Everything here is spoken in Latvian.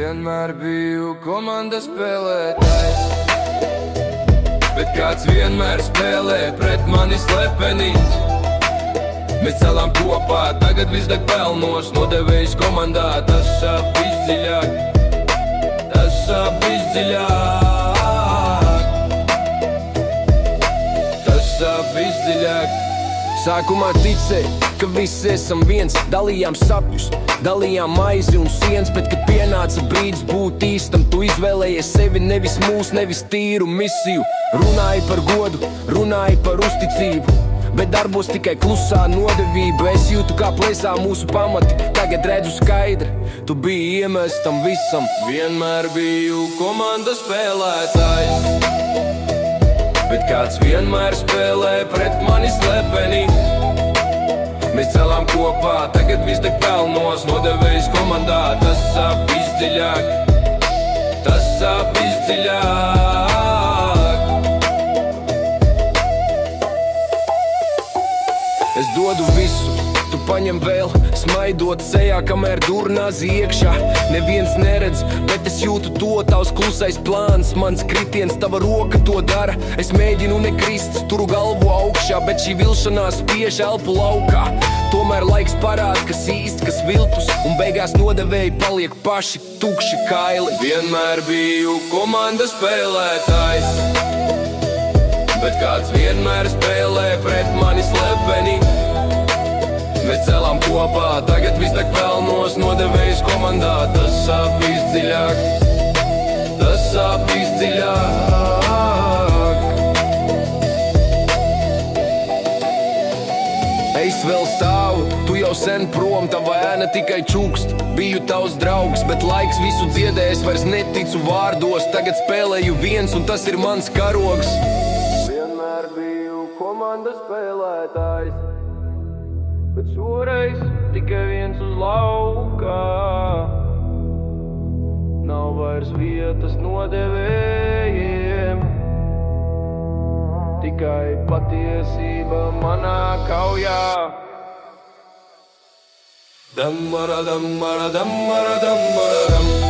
vienmēr biju komandas spēlētājs, bet kāds vienmēr spēlē pret mani slepenīt. Mēs celām kopā, tagad viss deg pelnos, nodevējs komandā, tas sāp visdziļāk, tas sāp visdziļāk, tas sāp visdziļāk. Sākumā ticēju, ka visi esam viens, dalījām sapņus, dalījām maizi un sienas, bet, kad pienāca brīdis būt īstam, tu izvēlējies sevi, nevis mūs, nevis tīru misiju. Runāji par godu, runāji par uzticību, bet darbos tikai klusā nodevība. Es jūtu, kā plēsā mūsu pamati, tagad redzu skaidri, tu biji iemests tam visam. Vienmēr biju komandas spēlētājs, bet kāds vienmēr spēlē pret mani slepeni. Mēs celām kopā, tagad viss deg pelnos, nodevējs komandā, tas sāp visdziļāk, tas sāp visdziļāk. Es dodu visu, tu paņem vēl, smaidot sejā, kamēr durnāzi iekšā. Neviens neredz, bet es jūtu to, tavs klusais plāns, mans kritiens, tava roka to dara. Es mēģinu nekrist, turu galvu augšā, bet šī vilšanās spiež elpu laukā. Tomēr laiks parāda, kas īsti, kas viltus, un beigās nodevēji paliek paši tukši kaili. Vienmēr biju komandas spēlētājs, bet kāds vienmēr spēlē pret mani slepeni. Mēs celām kopā, tagad viss deg pelnos, nodevējs komandā, tas sāp visdziļāk, tas sāp visdziļāk. Es vēl stāvu, tu jau sen prom, tava ēna tikai čukst. Biju tavs draugs, bet laiks visu dziedēs, vairs neticu vārdos. Tagad spēlēju viens, un tas ir mans karogs. Vienmēr biju komandas spēlētājs, bet šoreiz tikai viens uz lauka. Nav vairs vietas nodevējiem, tikai patiesība manā kaujā. Dammara, dammara, dammara, dammara, dammara.